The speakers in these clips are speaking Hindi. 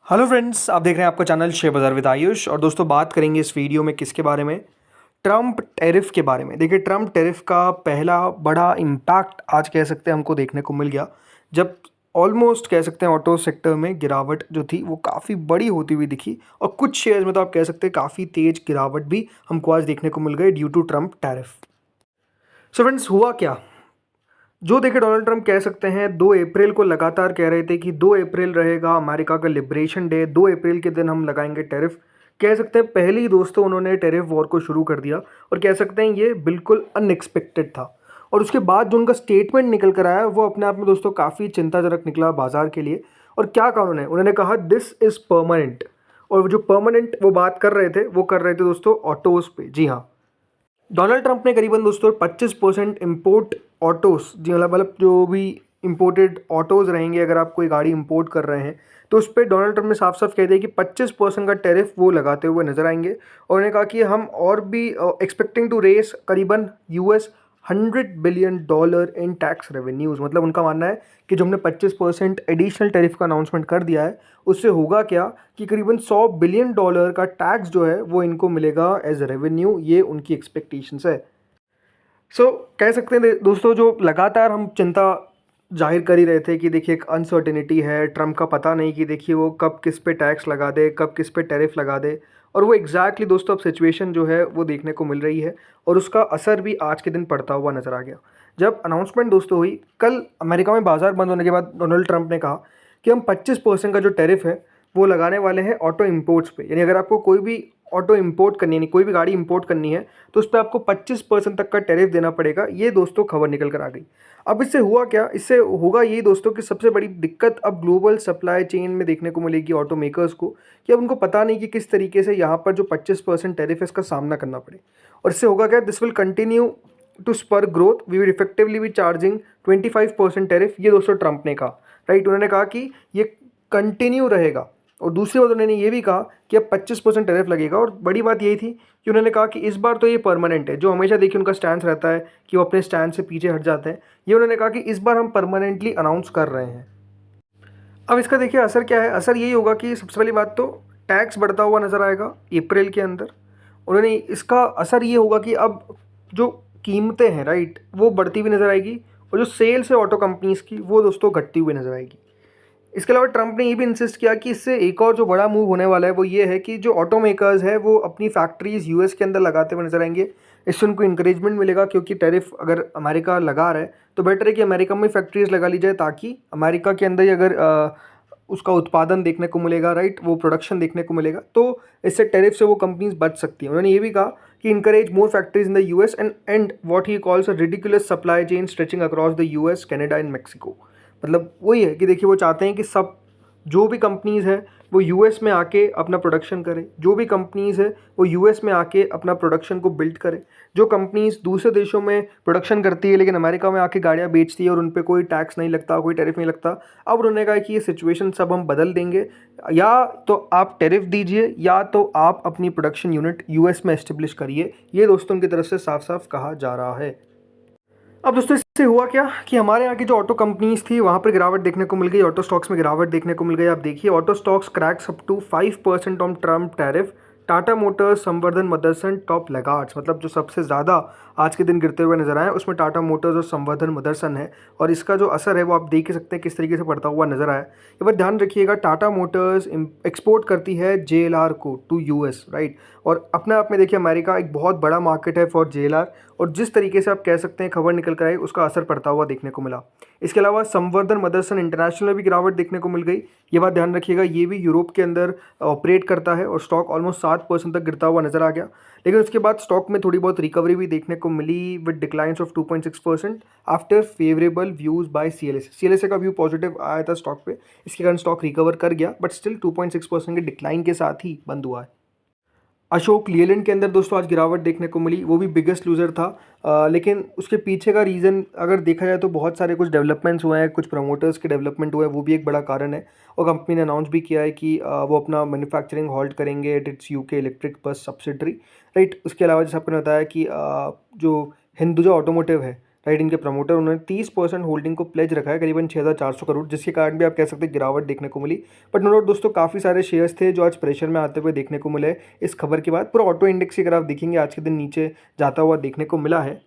हेलो फ्रेंड्स, आप देख रहे हैं आपका चैनल शेयर बाज़ार विद आयुष। और दोस्तों, बात करेंगे इस वीडियो में किसके बारे में? ट्रम्प टैरिफ के बारे में। देखिए, ट्रम्प टैरिफ का पहला बड़ा इम्पैक्ट आज कह सकते हैं हमको देखने को मिल गया, जब ऑलमोस्ट कह सकते हैं ऑटो सेक्टर में गिरावट जो थी वो काफ़ी बड़ी होती हुई दिखी। और कुछ शेयर्स में तो आप कह सकते हैं काफ़ी तेज़ गिरावट भी हमको आज देखने को मिल गई due to Trump tariff. So friends, हुआ क्या? जो देखिए, डोनाल्ड ट्रंप कह सकते हैं 2 अप्रैल को लगातार कह रहे थे कि 2 अप्रैल रहेगा अमेरिका का लिबरेशन डे, 2 अप्रैल के दिन हम लगाएंगे टैरिफ। कह सकते हैं पहले ही दोस्तों उन्होंने टैरिफ वॉर को शुरू कर दिया, और कह सकते हैं ये बिल्कुल अनएक्सपेक्टेड था। और उसके बाद जो उनका स्टेटमेंट निकल कर आया वो अपने आप में दोस्तों काफ़ी चिंताजनक निकला बाजार के लिए। और क्या कहा उन्होंने कहा दिस इज़ परमानेंट। और वो जो परमानेंट वो बात कर रहे थे, वो कर रहे थे दोस्तों ऑटोज़ पे। जी हाँ, डोनाल्ड ट्रंप ने करीबन दोस्तों 25% इम्पोर्ट ऑटोज़, जी मतलब जो भी इम्पोर्टेड ऑटोज़ रहेंगे, अगर आप कोई गाड़ी इंपोर्ट कर रहे हैं तो उस पर डोनाल्ड ट्रंप ने साफ साफ कह दिया कि 25% का टैरिफ वो लगाते हुए नजर आएंगे। और उन्होंने कहा कि हम और भी एक्सपेक्टिंग टू रेस करीबन US $100 billion in tax revenues. मतलब उनका मानना है कि जो हमने 25% एडिशनल टैरिफ का अनाउंसमेंट कर दिया है, उससे होगा क्या कि करीबन $100 बिलियन का टैक्स जो है वो इनको मिलेगा एज रेवेन्यू। ये उनकी एक्सपेक्टेशंस है। कह सकते हैं दोस्तों, जो लगातार हम चिंता जाहिर कर ही रहे थे कि देखिए एक अनसर्टेनिटी है, ट्रम्प का पता नहीं कि देखिए वो कब किस पे टैक्स लगा दे, कब किस पे टैरिफ लगा दे। और वो एग्जैक्टली दोस्तों अब सिचुएशन जो है वो देखने को मिल रही है, और उसका असर भी आज के दिन पड़ता हुआ नजर आ गया। जब अनाउंसमेंट दोस्तों हुई कल अमेरिका में, बाजार बंद होने के बाद डोनाल्ड ट्रंप ने कहा कि हम 25% का जो टैरिफ है वो लगाने वाले हैं ऑटो इम्पोर्ट्स पे। यानी अगर आपको कोई भी ऑटो इंपोर्ट करनी है, कोई भी गाड़ी इंपोर्ट करनी है, तो उस पर आपको 25% तक का टैरिफ देना पड़ेगा। ये दोस्तों खबर निकल कर आ गई। अब इससे हुआ क्या? इससे होगा यही दोस्तों कि सबसे बड़ी दिक्कत अब ग्लोबल सप्लाई चेन में देखने को मिलेगी ऑटो मेकर्स को, कि अब उनको पता नहीं कि किस तरीके से यहाँ पर जो 25% टैरिफ है इसका सामना करना पड़े। और इससे होगा क्या? This will continue to spur growth, we will effectively be charging 25% tariff. ये दोस्तों ट्रंप ने कहा, राइट। उन्होंने कहा कि ये कंटिन्यू रहेगा। और दूसरी बात उन्होंने ये भी कहा कि अब 25% टैरिफ लगेगा। और बड़ी बात यही थी कि उन्होंने कहा कि इस बार तो ये परमानेंट है। जो हमेशा देखिए उनका स्टैंड रहता है कि वो अपने स्टैंड से पीछे हट जाते हैं, ये उन्होंने कहा कि इस बार हम परमानेंटली अनाउंस कर रहे हैं। अब इसका देखिए असर क्या है? असर यही होगा कि सबसे पहली बात तो टैक्स बढ़ता हुआ नजर आएगा अप्रैल के अंदर। उन्होंने इसका असर ये होगा कि अब जो कीमतें हैं, राइट, वो बढ़ती हुई नजर आएगी। और जो सेल्स है ऑटो कंपनीज की वो दोस्तों घटती हुई नजर आएगी। इसके अलावा ट्रंप ने ये भी इंसिस्ट किया कि इससे एक और जो बड़ा मूव होने वाला है वो ये है कि जो ऑटो मेकर्स है वो अपनी फैक्ट्रीज यूएस के अंदर लगाते हुए नजर आएंगे। इससे उनको इंकरेजमेंट मिलेगा, क्योंकि टैरिफ अगर अमेरिका लगा रहा है तो बेटर है कि अमेरिका में फैक्ट्रीज लगा ली जाए, ताकि अमेरिका के अंदर ही अगर उसका उत्पादन देखने को मिलेगा, राइट, वो प्रोडक्शन देखने को मिलेगा, तो इससे टैरिफ से वो कंपनीज बच सकती हैं। उन्होंने ये भी कहा कि encourage more factories in the US and what he calls a ridiculous supply chain stretching across the US, Canada and Mexico. मतलब वही है कि देखिए वो चाहते हैं कि सब जो भी कंपनीज़ है वो यूएस में आके अपना प्रोडक्शन करें, जो भी कंपनीज़ है वो यूएस में आके अपना प्रोडक्शन को बिल्ड करें। जो कंपनीज़ दूसरे देशों में प्रोडक्शन करती है लेकिन अमेरिका में आके गाड़ियाँ बेचती है और उन पे कोई टैक्स नहीं लगता, कोई टैरिफ नहीं लगता, अब उन्होंने कहा कि ये सिचुएशन सब हम बदल देंगे। या तो आप टैरिफ दीजिए या तो आप अपनी प्रोडक्शन यूनिट यूएस में एस्टेब्लिश करिए। ये दोस्तों की तरफ से साफ साफ कहा जा रहा है। अब दोस्तों, इससे हुआ क्या कि हमारे यहाँ की जो ऑटो कंपनीज थी वहाँ पर गिरावट देखने को मिल गई, ऑटो स्टॉक्स में गिरावट देखने को मिल गई। आप देखिए auto stocks cracks up to 5% on Trump tariff. Tata Motors, Samvardhana Motherson top लैगार्ड्स। मतलब जो सबसे ज़्यादा आज के दिन गिरते हुए नजर आए उसमें टाटा मोटर्स और संवर्धन मदरसन है। और इसका जो असर है वो आप देख ही सकते हैं किस तरीके से पड़ता हुआ नजर आया। एक बार ध्यान रखिएगा, टाटा मोटर्स एक्सपोर्ट करती है जेएलआर को टू यूएस, राइट। और अपने आप में देखिए अमेरिका एक बहुत बड़ा मार्केट है फॉर जेएलआर, और जिस तरीके से आप कह सकते हैं खबर निकल कर आई उसका असर पड़ता हुआ देखने को मिला। इसके अलावा संवर्धन मदरसन इंटरनेशनल में भी गिरावट देखने को मिल गई। ये बात ध्यान रखिएगा, ये भी यूरोप के अंदर ऑपरेट करता है और स्टॉक ऑलमोस्ट 7% तक गिरता हुआ नजर आ गया। लेकिन उसके बाद स्टॉक में थोड़ी बहुत रिकवरी भी देखने को मिली with declines of 2.6% after favourable views by CLSA. CLSA का व्यू पॉजिटिव आया था स्टॉक पे, इसके कारण स्टॉक रिकवर कर गया, बट स्टिल 2.6% के डिक्लाइन के साथ ही बंद हुआ है। अशोक लीलैंड के अंदर दोस्तों आज गिरावट देखने को मिली, वो भी बिगेस्ट लूजर था। लेकिन उसके पीछे का रीज़न अगर देखा जाए तो बहुत सारे कुछ डेवलपमेंट्स हुए हैं, कुछ प्रमोटर्स के डेवलपमेंट हुए हैं, वो भी एक बड़ा कारण है। और कंपनी ने अनाउंस भी किया है कि वो अपना मैन्युफैक्चरिंग हॉल्ट करेंगे at its UK electric bus subsidiary, right. उसके अलावा जैसे आपने बताया कि जो हिंदुजा ऑटोमोटिव है, राइट। इनके प्रमोटर उन्होंने 30% होल्डिंग को प्लेज रखा है, करीबन 6,400 करोड़, जिसके कारण भी आप कह सकते हैं गिरावट देखने को मिली। बट नो डाउट दोस्तों काफ़ी सारे शेयर्स थे जो आज प्रेशर में आते हुए देखने को मिले इस खबर के बाद। पूरा ऑटो इंडेक्स की अगर आप देखेंगे आज के दिन नीचे जाता हुआ देखने को मिला है।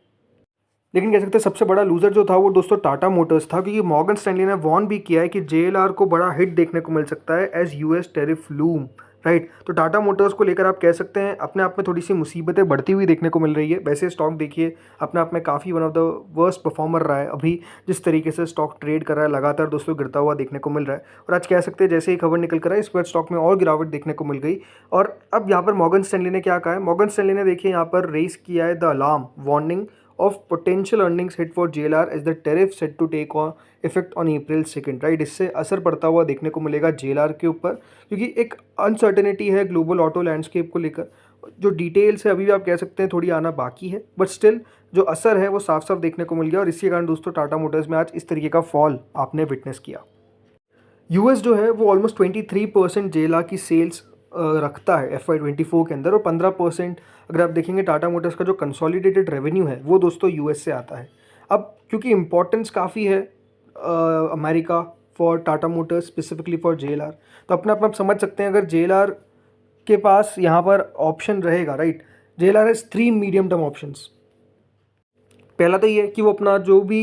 लेकिन कह सकते हैं सबसे बड़ा लूजर जो था वो दोस्तों टाटा मोटर्स था, क्योंकि मॉर्गन स्टैनली ने वॉर्न भी किया है कि JLR को बड़ा हिट देखने को मिल सकता है as US tariff loom, right. तो टाटा मोटर्स को लेकर आप कह सकते हैं अपने आप में थोड़ी सी मुसीबतें बढ़ती हुई देखने को मिल रही है। वैसे स्टॉक देखिए अपने आप में काफ़ी one of the worst performer रहा है, अभी जिस तरीके से स्टॉक ट्रेड कर रहा है लगातार दोस्तों गिरता हुआ देखने को मिल रहा है। और आज कह सकते हैं जैसे ही खबर निकल कर है इस पर स्टॉक में और गिरावट देखने को मिल गई। और अब यहाँ पर मॉर्गन स्टैनली ने क्या कहा है, मॉर्गन स्टैनली ने देखिए यहाँ पर रेस किया है the alarm warning of potential earnings hit for JLR as the tariff set to take on effect on April 2nd, right. इससे असर पड़ता हुआ देखने को मिलेगा JLR के ऊपर, क्योंकि एक अनसर्टेनिटी है ग्लोबल ऑटो लैंडस्केप को लेकर। जो डिटेल्स है अभी भी आप कह सकते हैं थोड़ी आना बाकी है, बट स्टिल जो असर है वो साफ साफ देखने को मिल गया। और इसी कारण दोस्तों टाटा मोटर्स में आज इस तरीके का फॉल आपने विटनेस किया। US जो है वो ऑलमोस्ट 23% JLR की सेल्स रखता है FY24 के अंदर, और 15% अगर आप देखेंगे टाटा मोटर्स का जो कंसोलिडेटेड रेवेन्यू है वो दोस्तों US से आता है। अब क्योंकि इम्पोर्टेंस काफ़ी है America for Tata Motors specifically for JLR, तो अपने आप समझ सकते हैं अगर JLR के पास यहाँ पर ऑप्शन रहेगा, right. JLR has 3 medium term options. पहला तो ये है कि वो अपना जो भी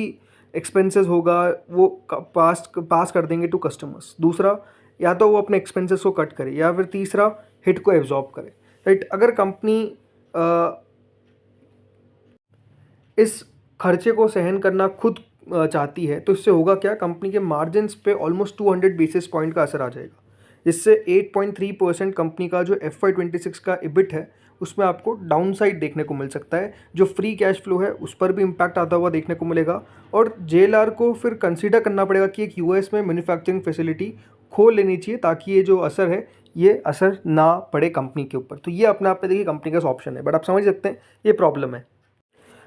एक्सपेंसेस होगा वो पास कर देंगे टू कस्टमर्स। दूसरा, या तो वो अपने एक्सपेंसेस को कट करे, या फिर तीसरा हिट को एब्जॉर्ब करे, राइट। अगर कंपनी इस खर्चे को सहन करना खुद चाहती है तो इससे होगा क्या, कंपनी के मार्जिन्स पे ऑलमोस्ट 200 बेसिस पॉइंट का असर आ जाएगा। इससे 8.3% कंपनी का जो FY26 का EBIT है उसमें आपको डाउन साइड देखने को मिल सकता है। जो फ्री कैश फ्लो है उस पर भी इम्पैक्ट आता हुआ देखने को मिलेगा। और JLR को फिर कंसीडर करना पड़ेगा कि एक US में मैन्युफैक्चरिंग फैसिलिटी खोल लेनी चाहिए ताकि ये जो असर है ये असर ना पड़े कंपनी के ऊपर। तो ये अपने आप में देखिए कंपनी का ऑप्शन है, बट आप समझ सकते हैं ये प्रॉब्लम है।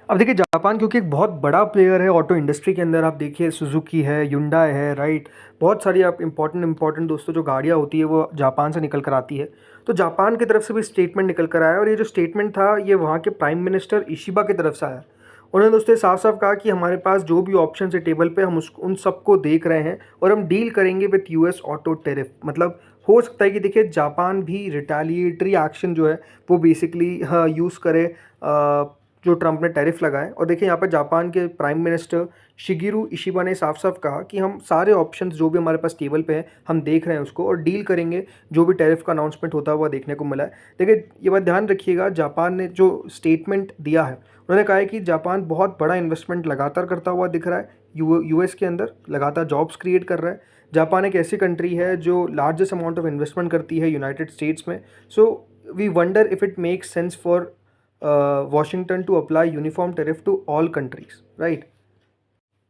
अब देखिए जापान क्योंकि एक बहुत बड़ा प्लेयर है ऑटो इंडस्ट्री के अंदर, आप देखिए सुजुकी है, Hyundai है, राइट। बहुत सारी आप इंपॉर्टेंट दोस्तों जो गाड़ियाँ होती है वो जापान से निकल कर आती है। तो जापान की तरफ से भी स्टेटमेंट निकल कर आया, और ये जो स्टेटमेंट था ये वहाँ के प्राइम मिनिस्टर इशिबा की तरफ से आया। उन्होंने दोस्तों साफ साफ कहा कि हमारे पास जो भी ऑप्शन है टेबल पे हम उन सबको देख रहे हैं और हम डील करेंगे विथ US ऑटो टैरिफ। मतलब हो सकता है कि देखिए जापान भी रिटेलिएटरी एक्शन जो है वो बेसिकली यूज़ करे जो ट्रंप ने टैरिफ लगाए। और देखिए यहाँ पर जापान के प्राइम मिनिस्टर शिगिरू इशिबा ने साफ साफ कहा कि हम सारे ऑप्शंस जो भी हमारे पास टेबल पे हैं हम देख रहे हैं उसको और डील करेंगे जो भी टैरिफ का अनाउंसमेंट होता हुआ देखने को मिला है। देखिए ये बात ध्यान रखिएगा, जापान ने जो स्टेटमेंट दिया है उन्होंने कहा है कि जापान बहुत बड़ा इन्वेस्टमेंट लगातार करता हुआ दिख रहा है US के अंदर, लगातार जॉब्स क्रिएट कर रहा है। जापान एक ऐसी कंट्री है जो लार्जेस्ट अमाउंट ऑफ इन्वेस्टमेंट करती है यूनाइटेड स्टेट्स में। So we wonder if it makes sense for Washington to apply uniform tariff to all countries, right.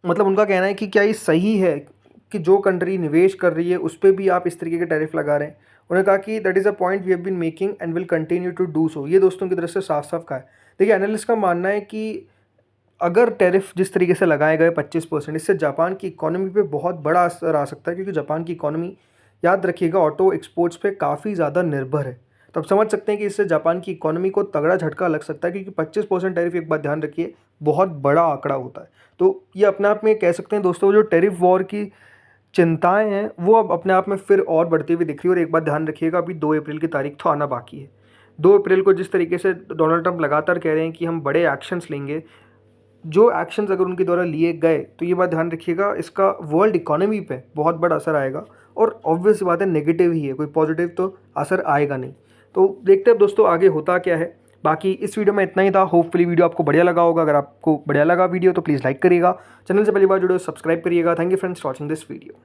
मतलब उनका कहना है कि क्या ये सही है कि जो कंट्री निवेश कर रही है उस पर भी आप इस तरीके के टैरिफ लगा रहे हैं। उन्होंने कहा कि that is a point we have been making and will continue to do so. ये दोस्तों की तरफ से साफ साफ कहा है। देखिए एनालिस्ट का मानना है कि अगर टैरिफ जिस तरीके से लगाए गए 25%, इससे जापान की इकोनॉमी पे बहुत बड़ा असर आ सकता है, क्योंकि जापान की इकोनॉमी याद रखिएगा ऑटो एक्सपोर्ट्स पे काफ़ी ज़्यादा निर्भर है। तो आप समझ सकते हैं कि इससे जापान की इकोनॉमी को तगड़ा झटका लग सकता है, क्योंकि 25% टैरिफ, एक बात ध्यान रखिए, बहुत बड़ा आंकड़ा होता है। तो ये अपने आप में कह सकते हैं दोस्तों जो टैरिफ वॉर की चिंताएं हैं वो अब अपने आप में फिर और बढ़ती हुई दिख रही है। और एक बात ध्यान रखिएगा, अभी 2 अप्रैल की तारीख तो आना बाकी है। 2 अप्रैल को जिस तरीके से डोनाल्ड ट्रंप लगातार कह रहे हैं कि हम बड़े एक्शंस लेंगे, जो एक्शंस अगर उनके द्वारा लिए गए तो ये बात ध्यान रखिएगा इसका वर्ल्ड इकोनॉमी पे बहुत बड़ा असर आएगा। और ऑब्वियस बात है नेगेटिव ही है, कोई पॉजिटिव तो असर आएगा नहीं। तो देखते हैं दोस्तों आगे होता क्या है। बाकी इस वीडियो में इतना ही था। होपफुली वीडियो आपको बढ़िया लगा होगा। अगर आपको बढ़िया लगा वीडियो तो प्लीज़ लाइक करिएगा, चैनल से पहली बार जुड़े हो सब्सक्राइब करिएगा। Thank you friends for watching this video.